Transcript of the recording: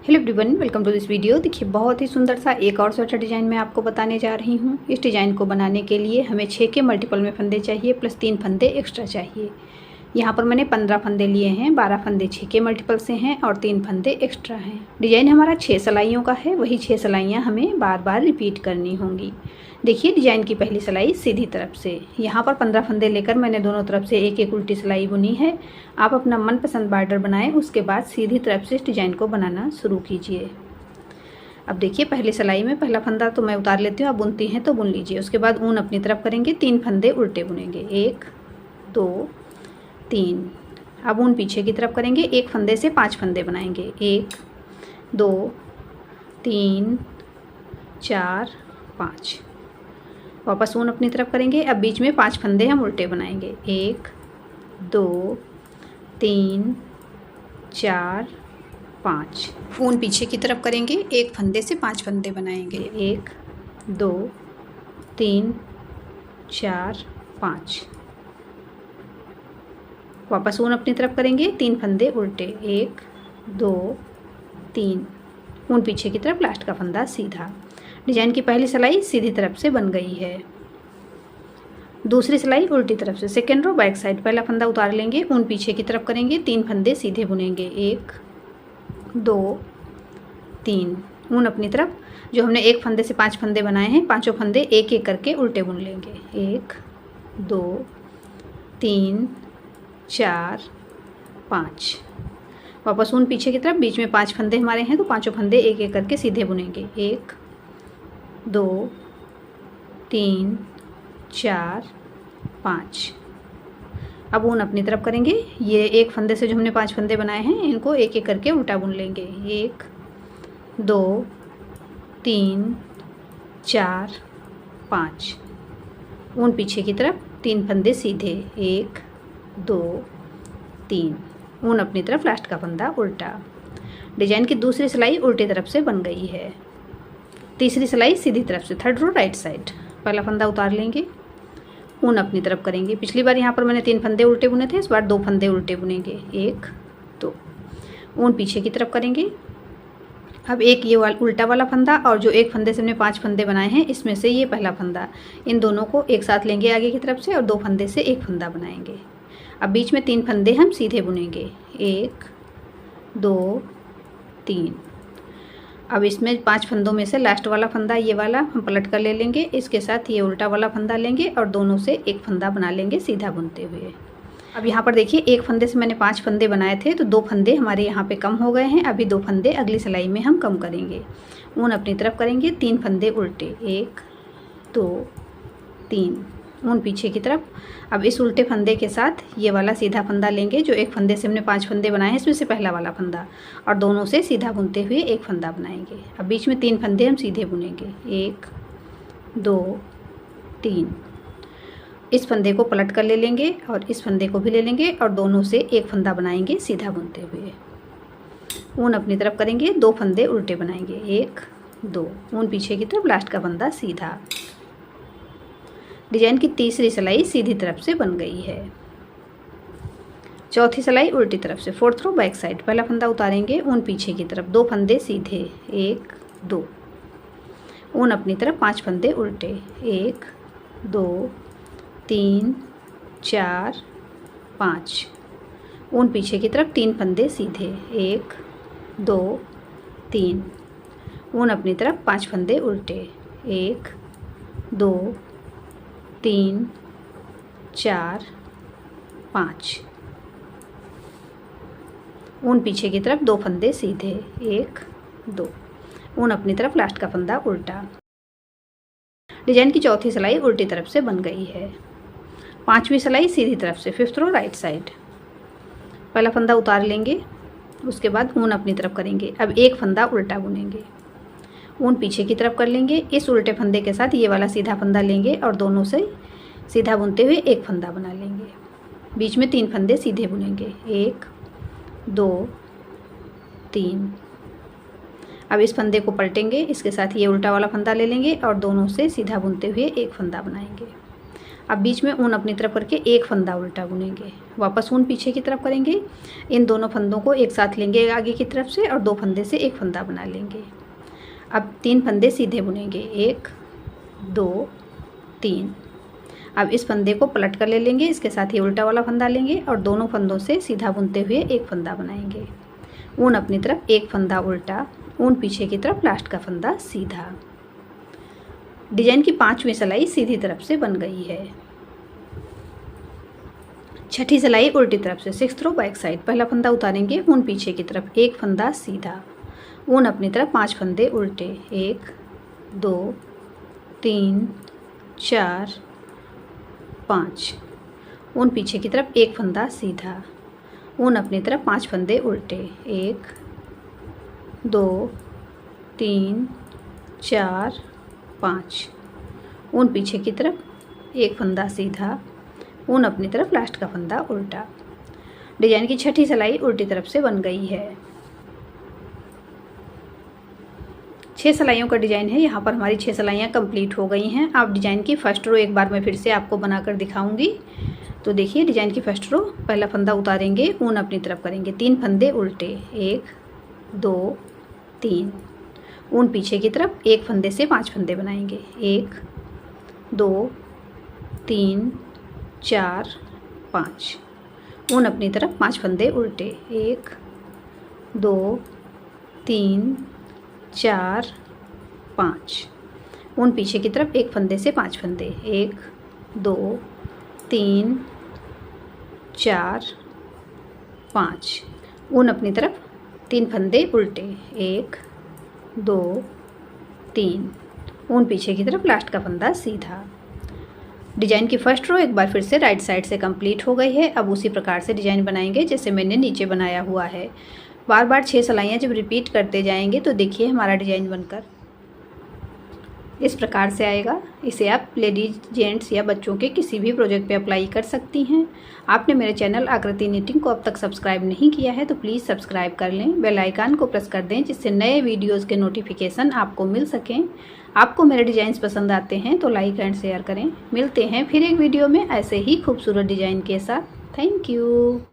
Hello everyone, welcome to this video. देखिए, बहुत ही सुंदर सा एक और स्वेटर डिज़ाइन मैं आपको बताने जा रही हूँ। इस डिज़ाइन को बनाने के लिए हमें 6 के मल्टीपल में फंदे चाहिए प्लस 3 फंदे एक्स्ट्रा चाहिए। यहाँ पर मैंने 15 फंदे लिए हैं, 12 फंदे 6 के मल्टीपल से हैं और 3 फंदे एक्स्ट्रा हैं। डिज़ाइन हमारा 6 सिलाइयों का है, वही 6 सिलाइयाँ हमें बार बार रिपीट करनी होंगी। देखिए, डिज़ाइन की पहली सिलाई सीधी तरफ से, यहाँ पर 15 फंदे लेकर मैंने दोनों तरफ से एक एक उल्टी सिलाई बुनी है। आप अपना मनपसंद बॉर्डर बनाएं, उसके बाद सीधी तरफ से इस डिज़ाइन को बनाना शुरू कीजिए। अब देखिए, पहली सिलाई में पहला फंदा तो मैं उतार लेती हूँ, आप बुनती हैं तो बुन लीजिए। उसके बाद ऊन अपनी तरफ करेंगे, 3 फंदे उल्टे बुनेंगे, 1 2 3। अब ऊन पीछे की तरफ करेंगे, एक फंदे से 5 फंदे बनाएंगे, 1 2 3 4 5। वापस ऊन अपनी तरफ करेंगे। अब बीच में 5 फंदे हम उल्टे बनाएंगे, 1 2 3 4 5। ऊन पीछे की तरफ करेंगे, एक फंदे से 5 फंदे बनाएंगे, 1 2 3 4 5। वापस ऊन अपनी तरफ करेंगे, 3 फंदे उल्टे, 1 2 3। ऊन पीछे की तरफ, लास्ट का फंदा सीधा। डिजाइन की पहली सिलाई सीधी तरफ से बन गई है। दूसरी सिलाई उल्टी तरफ से, सेकेंड रो बैक साइड। पहला फंदा उतार लेंगे, ऊन पीछे की तरफ करेंगे, 3 फंदे सीधे बुनेंगे, 1 2 3। ऊन अपनी तरफ, जो हमने एक फंदे से 5 फंदे बनाए हैं, पांचों फंदे एक एक करके उल्टे बुन लेंगे, 1 2 3 4 5। वापस ऊन पीछे की तरफ, बीच में 5 फंदे हमारे हैं तो पांचों फंदे एक एक करके सीधे बुनेंगे, 1 2 3 4 5। अब ऊन अपनी तरफ करेंगे, ये एक फंदे से जो हमने 5 फंदे बनाए हैं इनको एक एक करके उल्टा बुन लेंगे, 1 2 3 4 5। ऊन पीछे की तरफ, 3 फंदे सीधे, 1 2 3। ऊन अपनी तरफ, लास्ट का फंदा उल्टा। डिजाइन की दूसरी सिलाई उल्टी तरफ से बन गई है। तीसरी सिलाई सीधी तरफ से, थर्ड रो राइट साइड। पहला फंदा उतार लेंगे, ऊन अपनी तरफ करेंगे। पिछली बार यहाँ पर मैंने 3 फंदे उल्टे बुने थे, इस बार 2 फंदे उल्टे बुनेंगे, 1 2। ऊन पीछे की तरफ करेंगे। अब एक ये उल्टा वाला फंदा और जो एक फंदे से हमने 5 फंदे बनाए हैं, इसमें से ये पहला फंदा, इन दोनों को एक साथ लेंगे आगे की तरफ से और 2 फंदे से एक फंदा बनाएंगे। अब बीच में 3 फंदे हम सीधे बुनेंगे, 1 2 3। अब इसमें 5 फंदों में से लास्ट वाला फंदा, ये वाला हम पलट कर ले लेंगे, इसके साथ ये उल्टा वाला फंदा लेंगे और दोनों से एक फंदा बना लेंगे सीधा बुनते हुए। अब यहाँ पर देखिए, एक फंदे से मैंने 5 फंदे बनाए थे तो 2 फंदे हमारे यहाँ पे कम हो गए हैं। अभी 2 फंदे अगली सिलाई में हम कम करेंगे। ऊन अपनी तरफ करेंगे, 3 फंदे उल्टे, 1 2 3। ऊन पीछे की तरफ। अब इस उल्टे फंदे के साथ ये वाला सीधा फंदा लेंगे, जो एक फंदे से हमने 5 फंदे बनाए हैं, इसमें से पहला वाला फंदा, और दोनों से सीधा बुनते हुए एक फंदा बनाएंगे। अब बीच में 3 फंदे हम सीधे बुनेंगे, 1 2 3। इस फंदे को पलट कर ले लेंगे और इस फंदे को भी ले लेंगे और दोनों से एक फंदा बनाएंगे सीधा बुनते हुए। ऊन अपनी तरफ करेंगे, 2 फंदे उल्टे बनाएंगे, 1 2। ऊन पीछे की तरफ, लास्ट का फंदा सीधा। डिजाइन की तीसरी सिलाई सीधी तरफ से बन गई है। चौथी सिलाई उल्टी तरफ से, फोर्थ रो बैक साइड। पहला फंदा उतारेंगे, ऊन पीछे की तरफ, 2 फंदे सीधे, 1 2। ऊन अपनी तरफ, 5 फंदे उल्टे, 1 2 3 4 5। ऊन पीछे की तरफ, 3 फंदे सीधे, 1 2 3। ऊन अपनी तरफ, 5 फंदे उल्टे, 1 2 3 4 5। ऊन पीछे की तरफ, 2 फंदे सीधे, 1 2। ऊन अपनी तरफ, लास्ट का फंदा उल्टा। डिजाइन की चौथी सिलाई उल्टी तरफ से बन गई है। पांचवी सिलाई सीधी तरफ से, फिफ्थ रो राइट साइड। पहला फंदा उतार लेंगे, उसके बाद ऊन अपनी तरफ करेंगे। अब एक फंदा उल्टा बुनेंगे, ऊन पीछे की तरफ कर लेंगे। इस उल्टे फंदे के साथ ये वाला सीधा फंदा लेंगे और दोनों से सीधा बुनते हुए एक फंदा बना लेंगे। बीच में 3 फंदे सीधे बुनेंगे, 1 2 3। अब इस फंदे को पलटेंगे, इसके साथ ये उल्टा वाला फंदा ले लेंगे और दोनों से सीधा बुनते हुए एक फंदा बनाएंगे। अब बीच में ऊन अपनी तरफ करके एक फंदा उल्टा बुनेंगे, वापस ऊन पीछे की तरफ करेंगे। इन दोनों फंदों को एक साथ लेंगे आगे की तरफ से और 2 फंदे से एक फंदा बना लेंगे। अब 3 फंदे सीधे बुनेंगे, 1 2 3। अब इस फंदे को पलट कर ले लेंगे, इसके साथ ही उल्टा वाला फंदा लेंगे और दोनों फंदों से सीधा बुनते हुए एक फंदा बनाएंगे। ऊन अपनी तरफ एक फंदा उल्टा, ऊन पीछे की तरफ, लास्ट का फंदा सीधा। डिजाइन की 5वीं सिलाई सीधी तरफ से बन गई है। 6ठी सिलाई उल्टी तरफ से, 6th रो बैक साइड। पहला फंदा उतारेंगे, ऊन पीछे की तरफ, एक फंदा सीधा, ऊन अपनी तरफ 5 फंदे उल्टे, 1 2 3 4 5। ऊन पीछे की तरफ एक फंदा सीधा, ऊन अपनी तरफ 5 फंदे उल्टे, 1 2 3 4 5। ऊन पीछे की तरफ एक फंदा सीधा, ऊन अपनी तरफ, लास्ट का फंदा उल्टा। डिजाइन की 6ठी सिलाई उल्टी तरफ से बन गई है। 6 सिलाइयों का डिजाइन है। यहाँ पर हमारी 6 सिलाइयाँ कंप्लीट हो गई हैं। अब डिजाइन की फर्स्ट रो एक बार मैं फिर से आपको बनाकर दिखाऊंगी। तो देखिए डिजाइन की फर्स्ट रो, पहला फंदा उतारेंगे, ऊन अपनी तरफ करेंगे, 3 फंदे उल्टे, 1 2 3। ऊन पीछे की तरफ एक फंदे से 5 फंदे बनाएंगे, 1 2 3 4 5। ऊन अपनी तरफ 5 फंदे उल्टे, 1 2 3 4 5। ऊन पीछे की तरफ एक फंदे से 5 फंदे, 1 2 3 4 5। ऊन अपनी तरफ 3 फंदे उल्टे, 1 2 3। ऊन पीछे की तरफ, लास्ट का फंदा सीधा। डिजाइन की फर्स्ट रो एक बार फिर से राइट साइड से कंप्लीट हो गई है। अब उसी प्रकार से डिजाइन बनाएंगे जैसे मैंने नीचे बनाया हुआ है। बार बार 6 सिलाइयाँ जब रिपीट करते जाएंगे तो देखिए हमारा डिजाइन बनकर इस प्रकार से आएगा। इसे आप लेडीज, जेंट्स या बच्चों के किसी भी प्रोजेक्ट पे अप्लाई कर सकती हैं। आपने मेरे चैनल आकृति निटिंग को अब तक सब्सक्राइब नहीं किया है तो प्लीज़ सब्सक्राइब कर लें, बेल आइकन को प्रेस कर दें जिससे नए वीडियोज़ के नोटिफिकेशन आपको मिल सकें। आपको मेरे डिज़ाइंस पसंद आते हैं तो लाइक एंड शेयर करें। मिलते हैं फिर एक वीडियो में ऐसे ही खूबसूरत डिज़ाइन के साथ। Thank you.